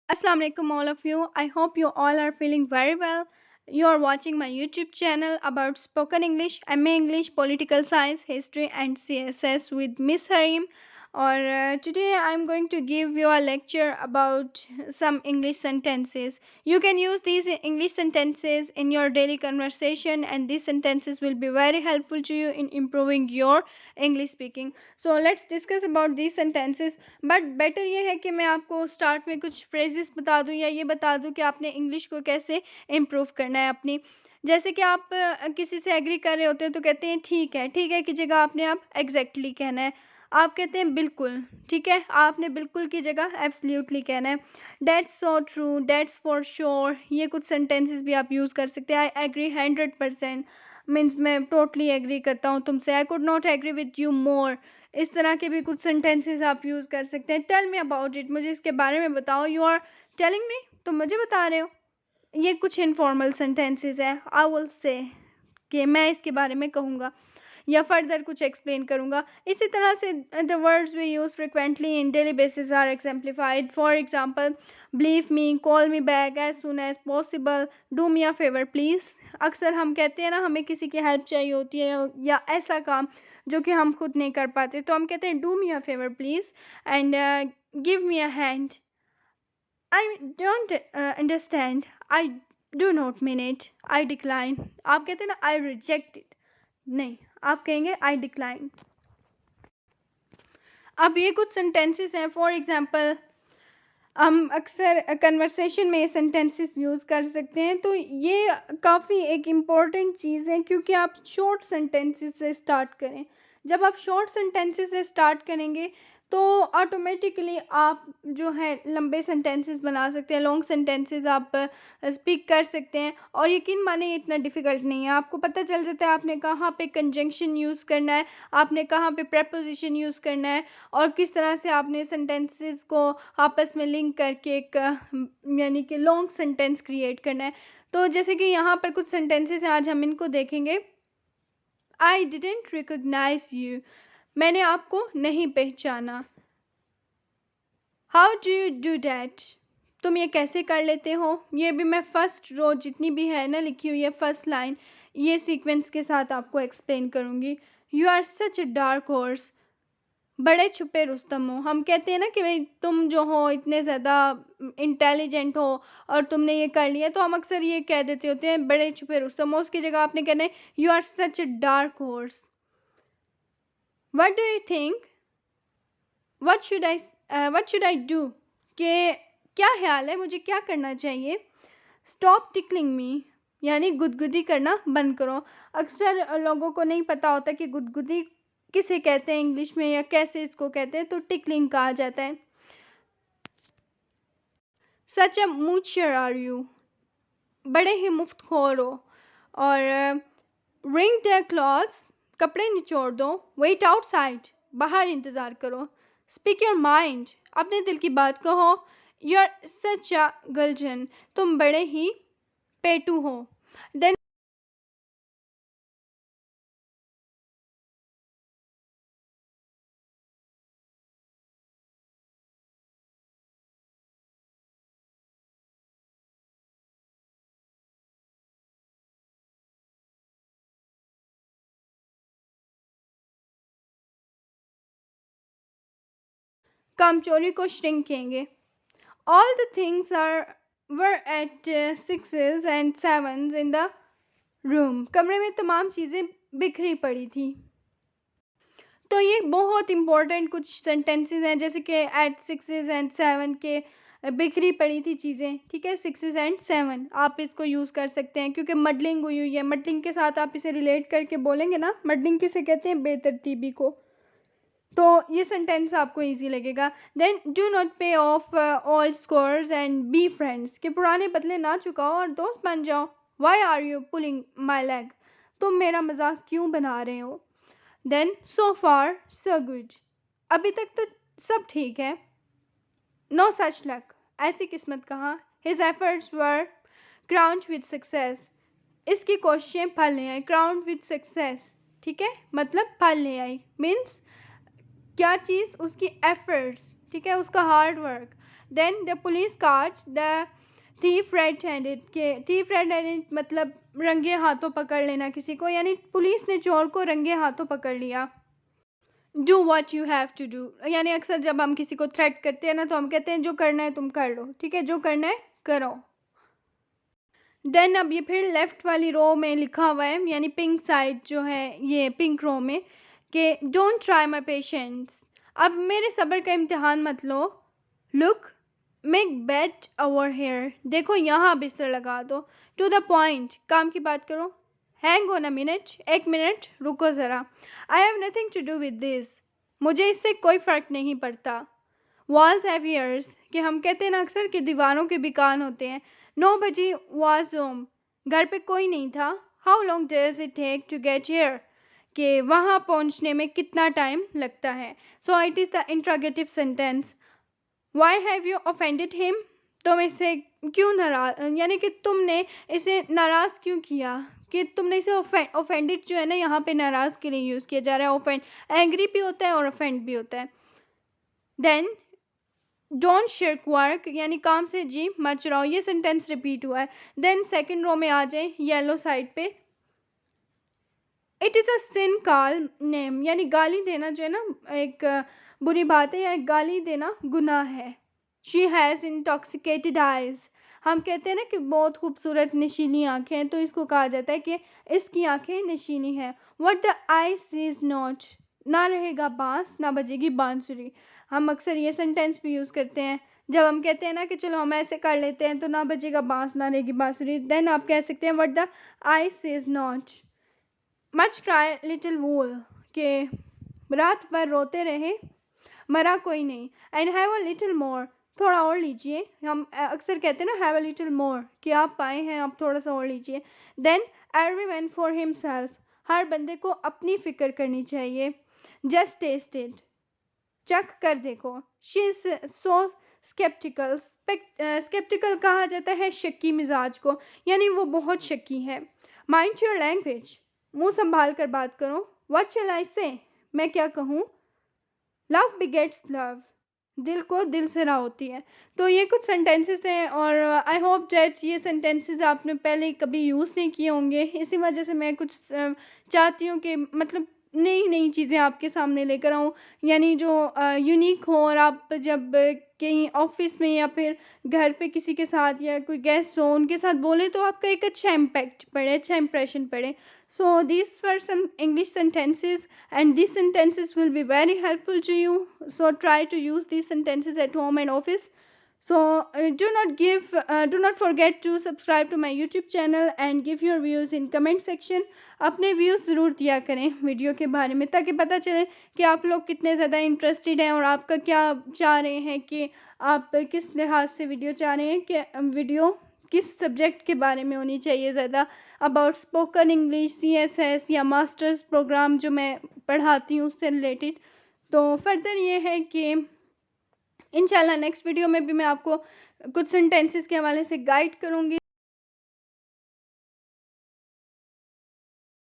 Assalamu alaikum all of you. I hope you all are feeling very well. You are watching my YouTube channel about spoken English, MA English, political science, history and CSS with Miss Harim. Or today I'm going to give you a lecture about some English sentences. You can use these English sentences in your daily conversation and these sentences will be very helpful to you in improving your English speaking. So let's discuss about these sentences. But better ये है कि मैं आपको start में कुछ phrases बता दूं या ये बता दूं कि आपने इंग्लिश को कैसे इम्प्रूव करना है अपनी। जैसे कि आप किसी से एग्री कर रहे होते हैं तो कहते हैं ठीक है की जगह आपने आप एग्जैक्टली कहना है। आप कहते हैं बिल्कुल, ठीक है, आपने बिल्कुल की जगह एब्सोल्युटली कहना है। That's so true, that's for sure, ये कुछ सेंटेंसेस भी आप यूज़ कर सकते हैं। आई एग्री 100%, मीन्स मैं टोटली एग्री करता हूँ तुमसे। I could not agree with you more, इस तरह के भी कुछ सेंटेंसेस आप यूज़ कर सकते हैं। टेल मी अबाउट इट, मुझे इसके बारे में बताओ। यू आर टेलिंग मी, तुम मुझे बता रहे हो। ये कुछ इनफॉर्मल सेंटेंसेस है। आई विल से कि मैं इसके बारे में कहूँगा या फर्दर कुछ एक्सप्लेन करूँगा। इसी तरह से the words we use frequently in daily basis are exemplified. For example, believe me, call me back as soon as possible, do me a favour please. अक्सर हम कहते हैं ना, हमें किसी की हेल्प चाहिए होती है या ऐसा काम जो कि हम खुद नहीं कर पाते, तो हम कहते हैं do me a favour please and give me a hand. I don't understand, I do not mean it, I decline. आप कहते हैं ना आई रिजेक्ट इट, नहीं, आप कहेंगे आई डिक्लाइन। अब ये कुछ सेंटेंसेस हैं। फॉर एग्जांपल, हम अक्सर कन्वर्सेशन में सेंटेंसेस यूज़ कर सकते हैं, तो ये काफ़ी एक इम्पॉर्टेंट चीज़ है क्योंकि आप शॉर्ट सेंटेंसेस से स्टार्ट करें। जब आप शॉर्ट सेंटेंसेस से स्टार्ट करेंगे तो ऑटोमेटिकली आप जो है लंबे सेंटेंसेस बना सकते हैं, लॉन्ग सेंटेंसेस आप स्पीक कर सकते हैं। और यकीन माने इतना डिफ़िकल्ट नहीं है, आपको पता चल जाता है आपने कहाँ पे कंजंक्शन यूज़ करना है, आपने कहाँ पे प्रेपोजिशन यूज़ करना है और किस तरह से आपने सेंटेंसेस को आपस में लिंक करके एक यानी कि लॉन्ग सेंटेंस क्रिएट करना है। तो जैसे कि यहाँ पर कुछ सेंटेंसेस हैं, आज हम इनको देखेंगे। आई डिडेंट रिकॉग्नाइज यू, मैंने आपको नहीं पहचाना। How do you do that, तुम ये कैसे कर लेते हो। ये भी मैं फर्स्ट रो जितनी भी है ना लिखी हुई है, फर्स्ट लाइन, ये सीक्वेंस के साथ आपको एक्सप्लेन करूँगी। You are such a dark horse, बड़े छुपे रुस्तम हो। हम कहते हैं ना कि भाई तुम जो हो इतने ज़्यादा इंटेलिजेंट हो और तुमने ये कर लिया, तो हम अक्सर ये कह देते होते हैं बड़े छुपे रुस्तम हो। उसकी जगह आपने कहना है you are such a dark horse. What do you think, what should I do, कि क्या ख्याल है, मुझे क्या करना चाहिए। स्टॉप टिकलिंग मी, यानी गुदगुदी करना बंद करो। अक्सर लोगों को नहीं पता होता कि गुदगुदी किसे कहते हैं इंग्लिश में या कैसे इसको कहते हैं, तो टिकलिंग कहा जाता है। सच अ मूचर आर यू, बड़े ही मुफ्तखोर हो। और रिंग देयर क्लॉथ्स, कपड़े निचोड़ दो। वेट आउटसाइड, बाहर इंतज़ार करो। स्पीक योर माइंड, अपने दिल की बात कहो। यू आर सच अ गलजन, तुम बड़े ही पेटू हो। देन कामचोरी को श्रिंक कहेंगे। All the things are were at sixes and sevens in the room, कमरे में तमाम चीज़ें बिखरी पड़ी थी। तो ये बहुत इंपॉर्टेंट कुछ सेंटेंसेस हैं, जैसे कि एट सिक्सेस एंड सेवन के बिखरी पड़ी थी चीज़ें, ठीक है, सिक्सेस एंड सेवन आप इसको यूज़ कर सकते हैं क्योंकि मडलिंग हुई हुई है। मडलिंग के साथ आप इसे रिलेट करके बोलेंगे ना, मडलिंग किसे कहते हैं, बेतरतीबी को, तो ये सेंटेंस आपको इजी लगेगा। Then do not pay off all scores and be friends, के पुराने बदले ना चुकाओ और दोस्त बन जाओ। Why are you pulling my leg, तुम मेरा मजाक क्यों बना रहे हो। देन सो फार सो गुड, अभी तक तो सब ठीक है। नो सच लक, ऐसी किस्मत कहाँ। His efforts were crowned with success, इसकी कोशिशें फल ले आई। क्राउन्ड विद सक्सेस, ठीक है, मतलब फल ले आई, मीन्स क्या चीज़, उसकी एफर्ट्स, ठीक है, उसका hard work. Then the police caught the thief red handed के थीफ रेड हैंडेड मतलब रंगे हाथों पकड़ लेना किसी को, यानी पुलिस ने चोर को रंगे हाथों पकड़ लिया। Do what you have to do, यानी अक्सर जब हम किसी को थ्रेट करते हैं ना तो हम कहते हैं जो करना है तुम कर लो, ठीक है, जो करना है करो। देन अब ये फिर लेफ्ट वाली रो में लिखा हुआ है, यानी पिंक साइड जो है ये पिंक रो में, कि डोंट ट्राई माई पेशेंस, अब मेरे सब्र का इम्तिहान मत लो। Look make bed over here, देखो यहाँ बिस्तर लगा दो। टू द पॉइंट, काम की बात करो। हैंग ऑन अ मिनट, एक मिनट रुको ज़रा। I have nothing to do with this, मुझे इससे कोई फ़र्क नहीं पड़ता। वॉल्स हैव ईयर्स, कि हम कहते हैं ना अक्सर कि दीवारों के भी कान होते हैं। नोबडी वाज होम, घर पे कोई नहीं था। How long does it take to get here, कि वहाँ पहुँचने में कितना टाइम लगता है। So it is the interrogative sentence. Why have you offended him, तुम इससे क्यों नाराज, यानी कि तुमने इसे नाराज क्यों किया, कि तुमने इसे ऑफेंडेड जो है ना यहाँ पे नाराज के लिए यूज़ किया जा रहा है। ऑफेंड एंग्री भी होता है और ऑफेंड भी होता है। देन डोंट शिर्क वर्क, यानी काम से जी मच रहा हो, ये सेंटेंस रिपीट हुआ है। देन सेकंड रो में आ जाए येलो साइड पे, it is a sin call name, यानी गाली देना जो है ना एक बुरी बात है, या गाली देना गुनाह है। शी हैज़ इंटॉक्सिकेटेड आइज, हम कहते हैं ना कि बहुत खूबसूरत नशीली आंखें हैं, तो इसको कहा जाता है कि इसकी आंखें नशीली हैं। What the eye sees not, ना रहेगा बांस ना बजेगी बांसुरी, हम अक्सर ये सेंटेंस भी यूज़ करते हैं जब हम कहते हैं ना कि चलो हम ऐसे कर लेते हैं तो ना बजेगा बांस ना रहेगी बांसुरी। देन आप कह सकते हैं what the eye sees not. Much try little wool, के रात भर रोते रहे मरा कोई नहीं। And have a little more, थोड़ा और लीजिए, हम अक्सर कहते हैं ना हैव अ लिटिल मोर, कि आप पाए हैं आप थोड़ा सा और लीजिए। देन एवरीवन फॉर हिमसेल्फ, हर बंदे को अपनी फिक्र करनी चाहिए। जस्ट टेस्ट इट, चख कर देखो। She is so sceptical, sceptical कहा जाता है शक्की मिजाज को, यानी वो बहुत शक्की है। माइंड योर लैंग्वेज, मुंह संभाल कर बात करो। व्हाट शैल आई से, मैं क्या कहूँ। लव बिगेट्स लव, दिल को दिल से राह होती है। तो ये कुछ सेंटेंसेस हैं और आई होप दैट ये सेंटेंसेस आपने पहले कभी यूज़ नहीं किए होंगे, इसी वजह से मैं कुछ चाहती हूँ कि मतलब नई नई चीज़ें आपके सामने लेकर आऊँ, यानी जो यूनिक हो, और आप जब कहीं ऑफिस में या फिर घर पे किसी के साथ या कोई गेस्ट हो उनके साथ बोले तो आपका एक अच्छा इम्पैक्ट पड़े, अच्छा इंप्रेशन पड़े। So these were some English sentences and these sentences will be very helpful to you. So try to use these sentences at home and office. So do not forget to subscribe to my YouTube channel and give your views in comment section. अपने views ज़रूर दिया करें video के बारे में ताकि पता चले कि आप लोग कितने ज़्यादा इंटरेस्टेड हैं और आपका क्या चाह रहे हैं कि आप किस लिहाज से वीडियो चाह रहे हैं कि वीडियो किस सब्जेक्ट के बारे में होनी चाहिए ज़्यादा, अबाउट स्पोकन इंग्लिश, CSS या मास्टर्स प्रोग्राम जो मैं पढ़ाती हूँ उससे रिलेटेड। तो फर्दर ये है कि इंशाल्लाह नेक्स्ट वीडियो में भी मैं आपको कुछ सेंटेंसेस के हवाले से गाइड करूँगी।